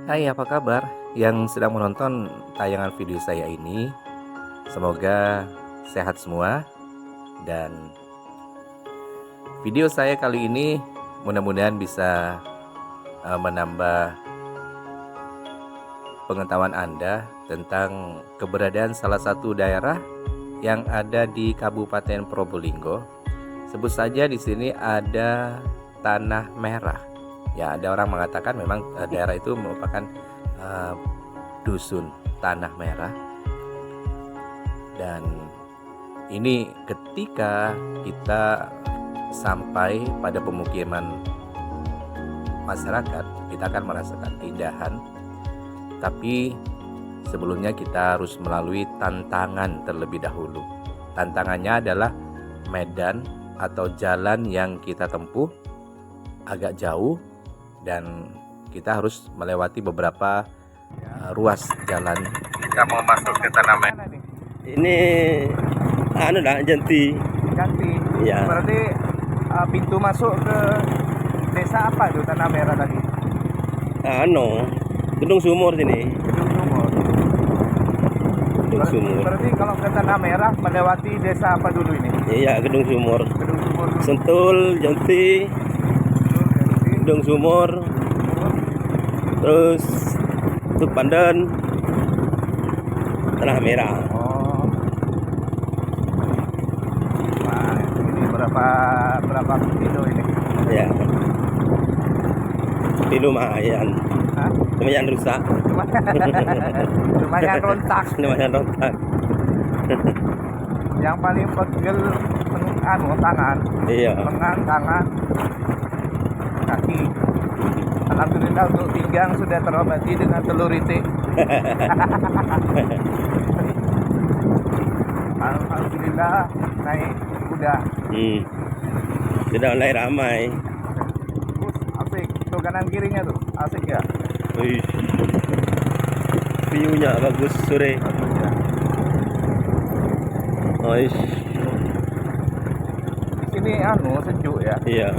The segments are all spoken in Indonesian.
Hai, apa kabar yang sedang menonton tayangan video saya ini? Semoga sehat semua, dan video saya kali ini mudah-mudahan bisa menambah pengetahuan Anda tentang keberadaan salah satu daerah yang ada di Kabupaten Probolinggo. Sebut saja di sini ada Tanah Merah. Ya, ada orang mengatakan memang daerah itu merupakan dusun Tanah Merah. Dan ini ketika kita sampai pada pemukiman masyarakat, kita akan merasakan keindahan. Tapi sebelumnya kita harus melalui tantangan terlebih dahulu. Tantangannya adalah medan atau jalan yang kita tempuh agak jauh, dan kita harus melewati beberapa ruas jalan. Kita mau masuk ke Tanah Merah. Ini Janti. Ganti. Ya. Berarti pintu masuk ke desa apa itu Tanah Merah tadi? Gedung Sumur sini. Gedung Sumur. Gedung Sumur. Berarti kalau ke Tanah Merah melewati desa apa dulu ini? Iya, Gedung Sumur. Gedung Sumur dulu. Sentul, Janti, Gedung Sumur, terus Tuk Pandan, Tanah Merah. Oh. Nah, ini berapa kilo ini? Ya. Tapi lumayan. Hah? Lumayan rusak. Lumayan rontak. Lumayan rontak. Yang paling pegel tangan. Iya. Lengan, tangan, kaki. Alhamdulillah untuk pinggang sudah terobati dengan telur itik. Alhamdulillah naik kuda. Sudah mulai ramai. Asik. Tuh kanan kirinya tuh. Asik ya. Wih. View-nya bagus sore. Wih. Di sini sejuk ya. Iya.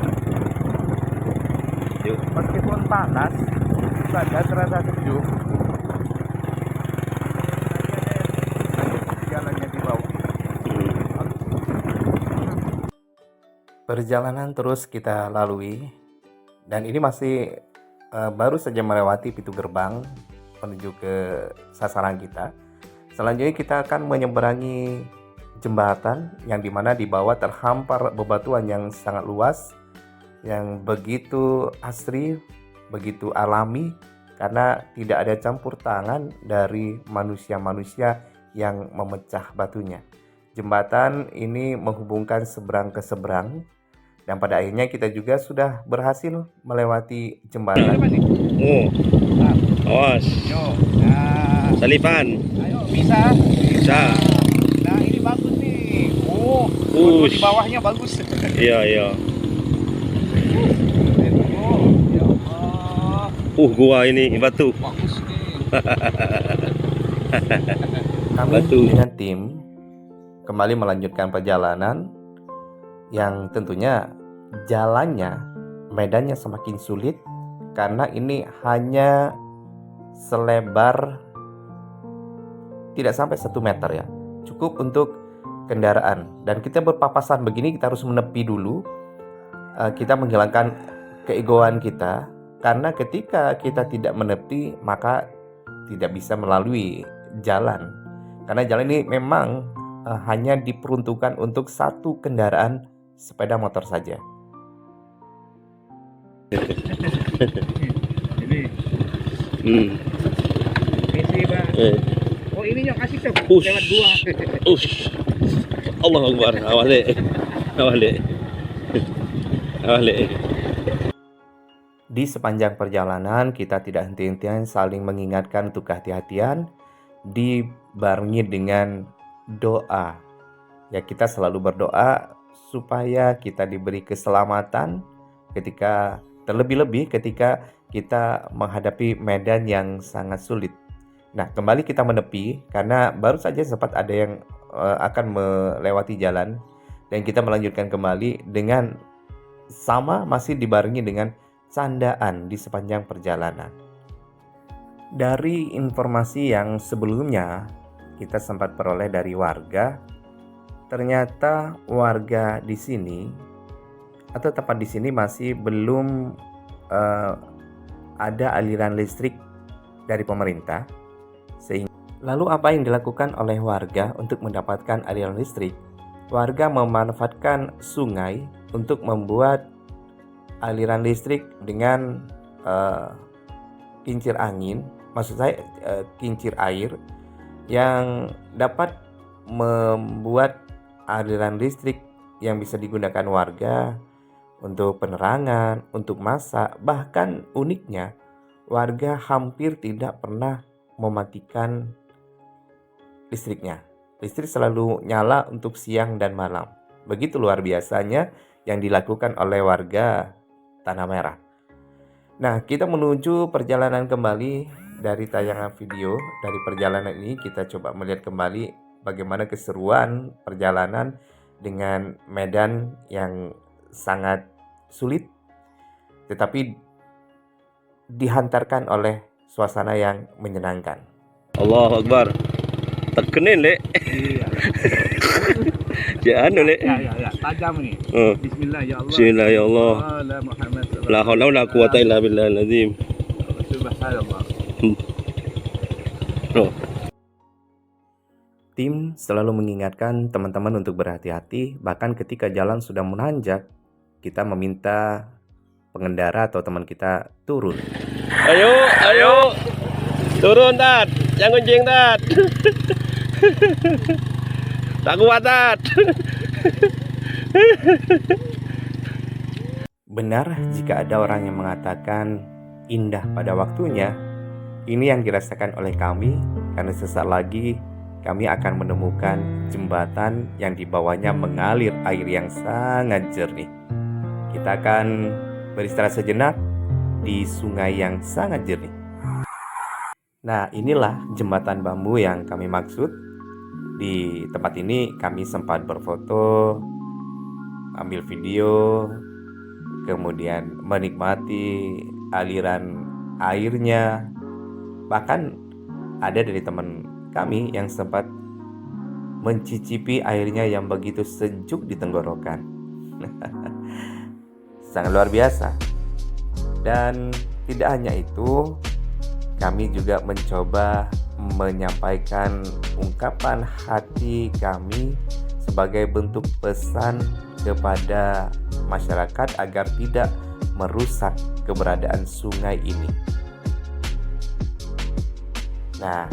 Yuk. Meskipun panas, saja terasa sejuk. Jalannya di bawah. Perjalanan terus kita lalui, dan ini masih baru saja melewati pintu gerbang menuju ke sasaran kita. Selanjutnya kita akan menyeberangi jembatan yang dimana di bawah terhampar bebatuan yang sangat luas, yang begitu asri, begitu alami, karena tidak ada campur tangan dari manusia-manusia yang memecah batunya. Jembatan ini menghubungkan seberang ke seberang, dan pada akhirnya kita juga sudah berhasil melewati jembatan. Oh, awas. Yo, nah, Salipan. ayo bisa. Bisa. Nah ini bagus nih. Oh, Ush. di bawahnya bagus. Iya, iya. Oh, ya Allah, Gua ini batu. bagus nih. Kami Batu. dengan tim kembali melanjutkan perjalanan yang tentunya jalannya, medannya semakin sulit karena ini hanya selebar tidak sampai 1 meter ya, cukup untuk kendaraan, dan kita berpapasan begini. Kita harus menepi dulu, kita menghilangkan keegoan kita, karena ketika kita tidak menepi maka tidak bisa melalui jalan, karena jalan ini memang hanya diperuntukkan untuk satu kendaraan sepeda motor saja. Ini misi bang. Oh ini yang asik tuh. Ush. Lewat gua. Allah Akbar. Awale. Di sepanjang perjalanan kita tidak henti-hentian saling mengingatkan untuk kehati-hatian, dibarengi dengan doa. Ya, kita selalu berdoa supaya kita diberi keselamatan ketika, terlebih-lebih ketika kita menghadapi medan yang sangat sulit. Nah, kembali kita menepi karena baru saja sempat ada yang akan melewati jalan, dan kita melanjutkan kembali dengan sama, masih dibarengi dengan candaan di sepanjang perjalanan. Dari informasi yang sebelumnya kita sempat peroleh dari warga, ternyata warga di sini atau tempat di sini masih belum ada aliran listrik dari pemerintah. Lalu apa yang dilakukan oleh warga untuk mendapatkan aliran listrik? Warga memanfaatkan sungai untuk membuat aliran listrik dengan kincir angin, maksud saya kincir air yang dapat membuat aliran listrik yang bisa digunakan warga untuk penerangan, untuk masak. Bahkan uniknya, warga hampir tidak pernah mematikan listriknya. Listrik selalu nyala untuk siang dan malam. Begitu luar biasanya yang dilakukan oleh warga Tanah Merah. Nah, kita menuju perjalanan kembali dari tayangan video. Dari perjalanan ini kita coba melihat kembali bagaimana keseruan perjalanan dengan medan yang sangat sulit, tetapi dihantarkan oleh suasana yang menyenangkan. Allahu Akbar. Terkenin, Lek. Iya. Ya anu, Lek. Ya, tajam nih. Bismillah ya Allah. Bismillah ya Allah. Ala Muhammad La haula wala quwata illa billahil azim. Subhanallah. Oh. Tim selalu mengingatkan teman-teman untuk berhati-hati, bahkan ketika jalan sudah menanjak, kita meminta pengendara atau teman kita turun. Ayo. Turun, Tat. Jangan kuncing, Tat. Tak kuat, Tat. Benar jika ada orang yang mengatakan indah pada waktunya, ini yang dirasakan oleh kami karena sesaat lagi kami akan menemukan jembatan yang di bawahnya mengalir air yang sangat jernih. Kita akan beristirahat sejenak di sungai yang sangat jernih. Nah, inilah jembatan bambu yang kami maksud. Di tempat ini kami sempat berfoto, ambil video, kemudian menikmati aliran airnya. Bahkan ada dari teman kami yang sempat mencicipi airnya yang begitu sejuk di tenggorokan. Sangat luar biasa. Dan tidak hanya itu, kami juga mencoba menyampaikan ungkapan hati kami sebagai bentuk pesan kepada masyarakat agar tidak merusak keberadaan sungai ini. Nah,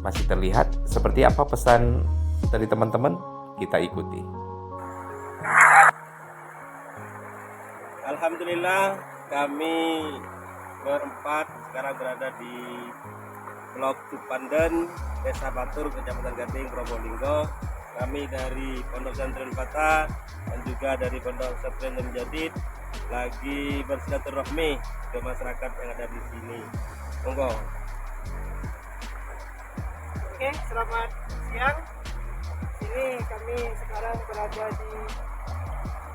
masih terlihat seperti apa pesan dari teman-teman? Kita ikuti. Alhamdulillah, kami berempat sekarang berada di Blok Cupanden, Desa Batur, Kecamatan Gading, Probolinggo. Kami dari Pondok Pesantren Fatah dan juga dari Pondok Pesantren Jadid lagi bersilaturahmi ke masyarakat yang ada di sini. Monggo. Oke, selamat siang. Sini kami sekarang berada di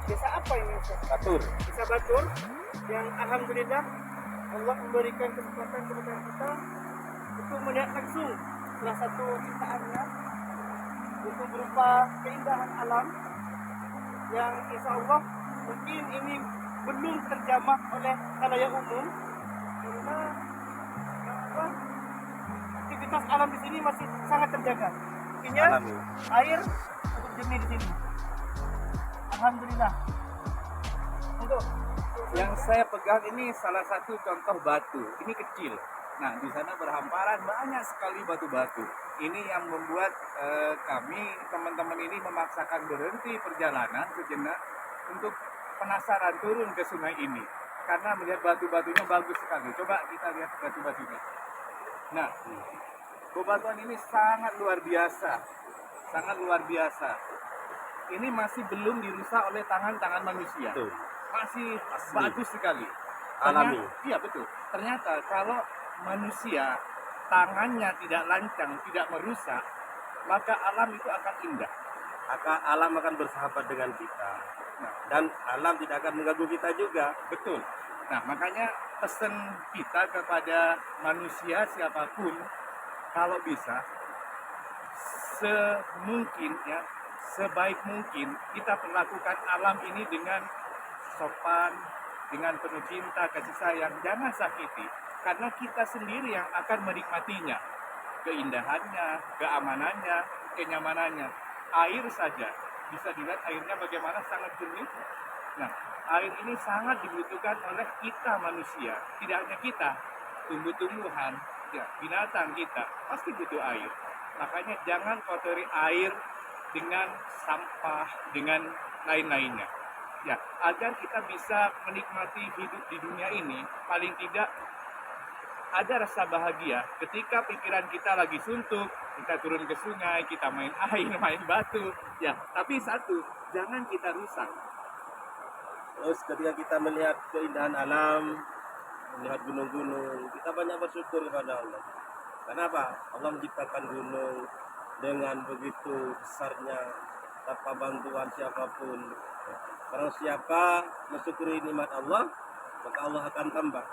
desa apa ini, Ustaz? Batur. Desa Batur, yang alhamdulillah Allah memberikan kesempatan kepada kita untuk melihat langsung salah satu ciptaannya, itu berupa keindahan alam yang insya Allah mungkin ini belum terjamah oleh khalayak umum karena aktivitas alam di sini masih sangat terjaga. Artinya air cukup jernih di sini. Alhamdulillah. Untuk Yang saya pegang ini salah satu contoh batu. Ini kecil. Nah, di sana berhamparan banyak sekali batu-batu. Ini yang membuat kami, teman-teman ini memaksakan berhenti perjalanan sejenak untuk penasaran turun ke sungai ini. Karena melihat batu-batunya bagus sekali. Coba kita lihat batu-batunya. Nah, bebatuan ini sangat luar biasa. Sangat luar biasa. Ini masih belum dirusak oleh tangan-tangan manusia. Betul. Masih bagus sekali. Alami. Iya betul. Ternyata kalau manusia tangannya tidak lancang, tidak merusak, maka alam itu akan indah. Maka alam akan bersahabat dengan kita. Nah, Dan alam tidak akan mengganggu kita juga. betul. Nah, makanya pesan kita kepada manusia siapapun, kalau bisa semungkin ya, sebaik mungkin kita perlakukan alam ini dengan sopan, dengan penuh cinta, kasih sayang. Jangan sakiti, karena kita sendiri yang akan menikmatinya, keindahannya, keamanannya, kenyamanannya. Air saja bisa dilihat airnya bagaimana sangat jernih. Nah, air ini sangat dibutuhkan oleh kita manusia. Tidak hanya kita, tumbuh-tumbuhan, ya, binatang kita pasti butuh air. Makanya jangan kotori air dengan sampah, dengan lain-lainnya. Ya, agar kita bisa menikmati hidup di dunia ini, paling tidak ada rasa bahagia ketika pikiran kita lagi suntuk, kita turun ke sungai, kita main air, main batu. Ya, tapi satu, jangan kita rusak. Terus ketika kita melihat keindahan alam, melihat gunung-gunung, kita banyak bersyukur kepada Allah. Kenapa? Allah menciptakan gunung dengan begitu besarnya, tanpa bantuan siapapun. Barang siapa mensyukuri nikmat Allah, maka Allah akan tambah.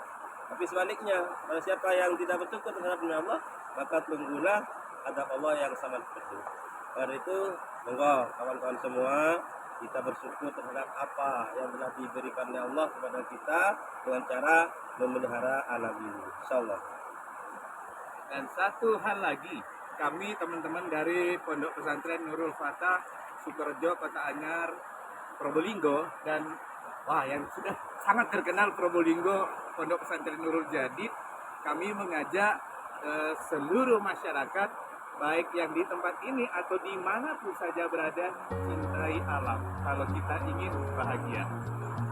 Tapi sebaliknya, barang siapa yang tidak bersyukur terhadap nikmat Allah, maka tunggulah adab Allah yang sangat pedih. Karena itu, monggo kawan-kawan semua, kita bersyukur terhadap apa yang telah diberikan oleh Allah kepada kita dengan cara memelihara alam ini. Insyaallah. Dan satu hal lagi, kami teman-teman dari Pondok Pesantren Nurul Fatah, Sukorejo, Kota Anyar, Probolinggo, dan yang sudah sangat terkenal Probolinggo, Pondok Pesantren Nurul Jadid, kami mengajak seluruh masyarakat, baik yang di tempat ini atau dimanapun saja berada, cintai alam kalau kita ingin bahagia.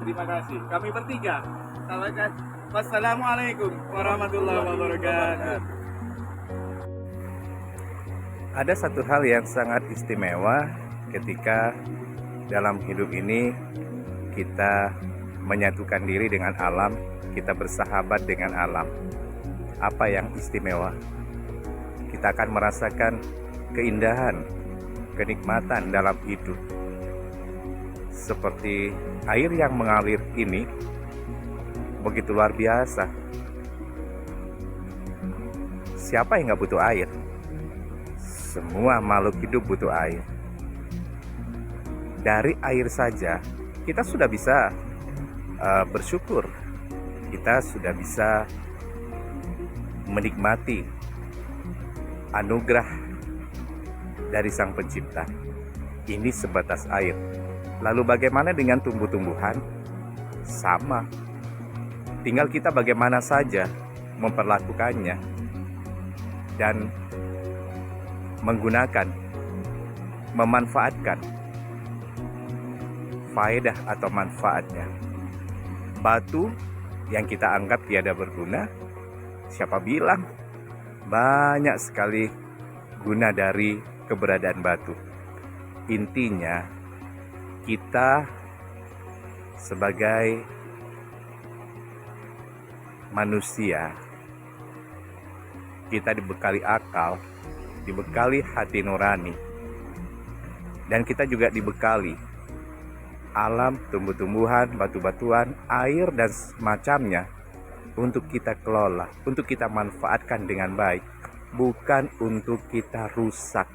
Terima kasih. Kami bertiga. Wassalamualaikum warahmatullahi wabarakatuh. Ada satu hal yang sangat istimewa ketika dalam hidup ini kita menyatukan diri dengan alam, kita bersahabat dengan alam. Apa yang istimewa? Kita akan merasakan keindahan, kenikmatan dalam hidup. Seperti air yang mengalir ini, begitu luar biasa. Siapa yang nggak butuh air? Semua makhluk hidup butuh air. Dari air saja, kita sudah bisa bersyukur. Kita sudah bisa menikmati anugerah dari Sang Pencipta. Ini sebatas air. Lalu bagaimana dengan tumbuh-tumbuhan? Sama. Tinggal kita bagaimana saja memperlakukannya dan menggunakan, memanfaatkan faedah atau manfaatnya. Batu yang kita anggap tiada berguna, siapa bilang? Banyak sekali guna dari keberadaan batu. Intinya, kita sebagai manusia, kita dibekali akal, dibekali hati nurani, dan kita juga dibekali alam, tumbuh-tumbuhan, batu-batuan, air, dan semacamnya untuk kita kelola, untuk kita manfaatkan dengan baik, bukan untuk kita rusak.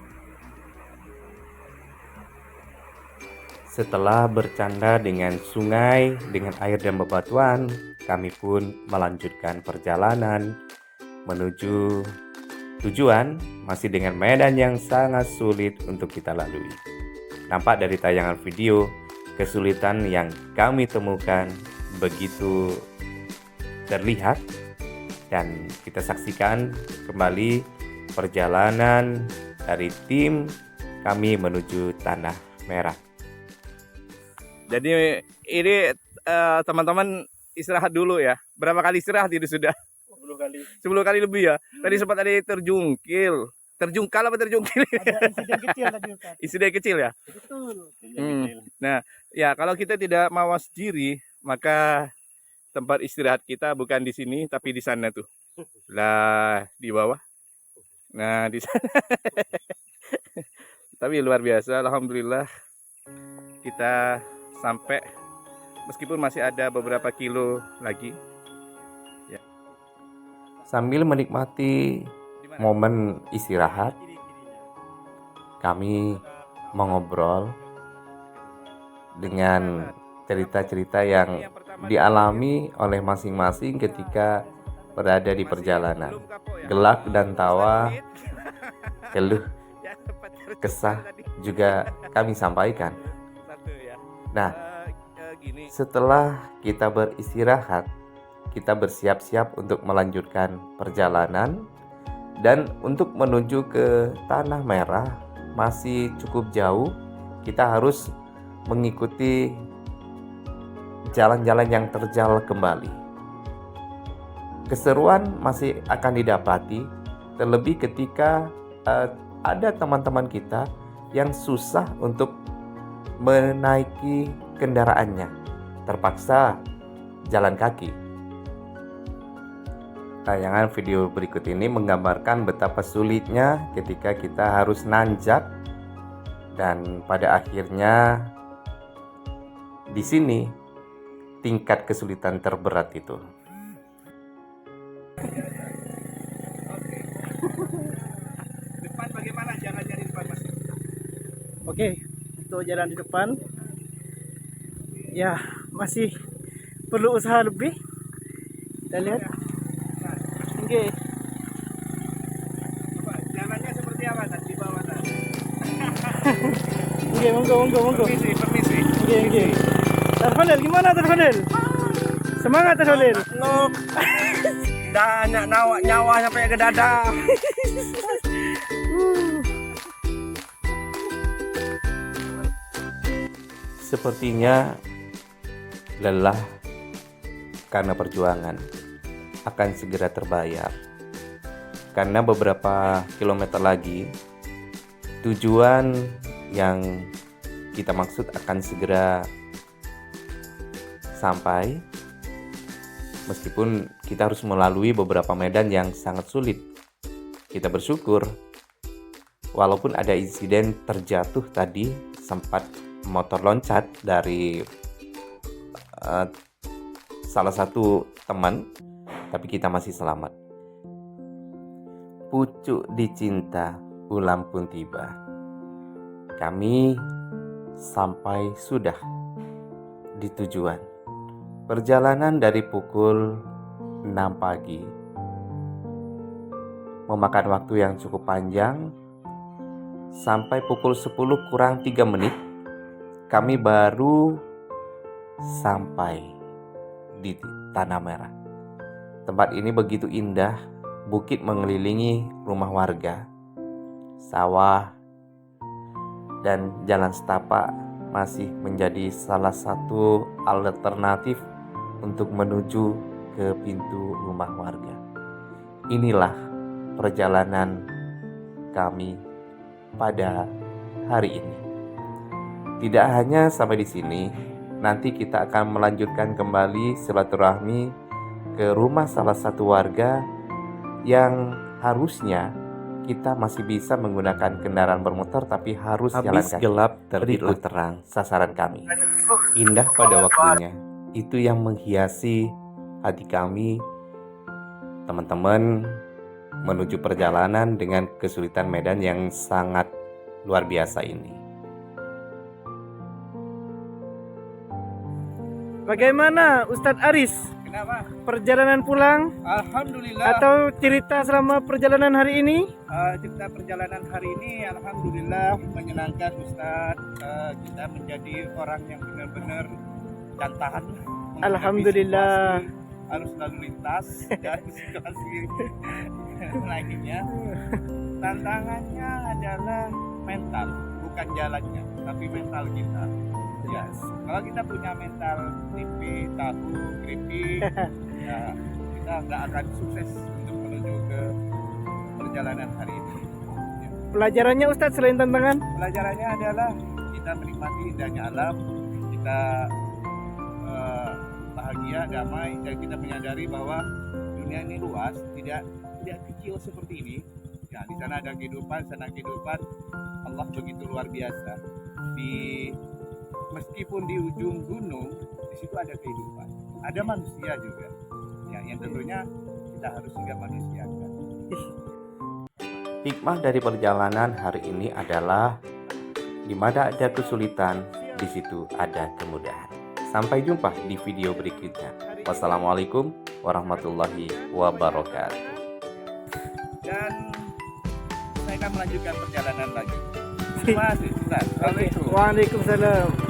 Setelah bercanda dengan sungai, dengan air dan bebatuan, kami pun melanjutkan perjalanan menuju tujuan, masih dengan medan yang sangat sulit untuk kita lalui. Nampak dari tayangan video, kesulitan yang kami temukan begitu terlihat, dan kita saksikan kembali perjalanan dari tim kami menuju Tanah Merah. Jadi ini teman-teman istirahat dulu ya. Berapa kali istirahat itu sudah? 10 kali. 10 kali lebih ya. Tadi sempat ada terjungkil. Terjungkal apa terjungkil? Ada insiden kecil tadi Ustaz. Insiden kecil ya. Betul. Nah, ya kalau kita tidak mawas diri, maka tempat istirahat kita bukan di sini tapi di sana tuh. Lah, di bawah. Nah, di sana. Tapi luar biasa, alhamdulillah kita sampai, meskipun masih ada beberapa kilo lagi, Sambil menikmati momen istirahat, kami mengobrol dengan cerita-cerita yang dialami oleh masing-masing ketika berada di perjalanan. Gelak dan tawa, keluh, kesah juga kami sampaikan. Nah, setelah kita beristirahat, kita bersiap-siap untuk melanjutkan perjalanan, dan untuk menuju ke Tanah Merah masih cukup jauh. Kita harus mengikuti jalan-jalan yang terjal kembali. Keseruan masih akan didapati, terlebih ketika ada teman-teman kita yang susah untuk menaiki kendaraannya, terpaksa jalan kaki. Tayangan video berikut ini menggambarkan betapa sulitnya ketika kita harus nanjak, dan pada akhirnya di sini tingkat kesulitan terberat itu. Depan bagaimana jalannya di depan, Mas? Oke, untuk jalan di depan ya masih perlu usaha lebih. Kita lihat. Oke. Coba jalannya seperti apa tadi di bawah tadi? Oke, monggo. Permisi. Oke. Terfadil, gimana Terfadil? Semangat Terfadil. Nuk. Dah nyawa sampai ke dada. Sepertinya lelah karena perjuangan akan segera terbayar, karena beberapa kilometer lagi tujuan yang kita maksud akan segera sampai, meskipun kita harus melalui beberapa medan yang sangat sulit. Kita bersyukur walaupun ada insiden terjatuh tadi, sempat motor loncat dari salah satu teman, tapi kita masih selamat. Pucuk dicinta, ulam pun tiba. Kami sampai sudah di tujuan. Perjalanan dari pukul 6 pagi memakan waktu yang cukup panjang. Sampai pukul 10 kurang 3 menit kami baru sampai di Tanah Merah. Tempat ini begitu indah, bukit mengelilingi rumah warga, sawah, dan jalan setapak masih menjadi salah satu alternatif untuk menuju ke pintu rumah warga. Inilah perjalanan kami pada hari ini. Tidak hanya sampai di sini, nanti kita akan melanjutkan kembali silaturahmi ke rumah salah satu warga yang harusnya kita masih bisa menggunakan kendaraan bermotor, tapi harus jalan kaki. Gelap terbitlah terang sasaran kami. Indah pada waktunya. Itu yang menghiasi hati kami, teman-teman, menuju perjalanan dengan kesulitan medan yang sangat luar biasa ini. Bagaimana Ustadz Aris? Kenapa? Perjalanan pulang Alhamdulillah. atau cerita selama perjalanan hari ini? Cerita perjalanan hari ini alhamdulillah menyenangkan, Ustaz. Kita menjadi orang yang benar-benar jantahan. Alhamdulillah. Harus lalu lintas dan situasi lainnya. Tantangannya adalah mental, bukan jalannya, tapi mental kita. Ya, kalau kita punya mental tempe, tahu, keripik, ya kita nggak akan sukses untuk menuju ke perjalanan hari ini. Ya. Pelajarannya Ustadz selain tantangan? Pelajarannya adalah kita menikmati indahnya alam, kita bahagia, damai, dan kita menyadari bahwa dunia ini luas, tidak kecil seperti ini. Ya, di sana ada kehidupan, sana kehidupan. Allah begitu luar biasa. Meskipun di ujung gunung, di situ ada kehidupan, ada manusia juga. Ya, yang tentunya kita harus juga manusiakan. Hikmah dari perjalanan hari ini adalah di mana ada kesulitan, di situ ada kemudahan. Sampai jumpa di video berikutnya. Wassalamualaikum warahmatullahi wabarakatuh. Dan saya akan melanjutkan perjalanan lagi. Terima kasih. Assalamualaikum. Waalaikumsalam.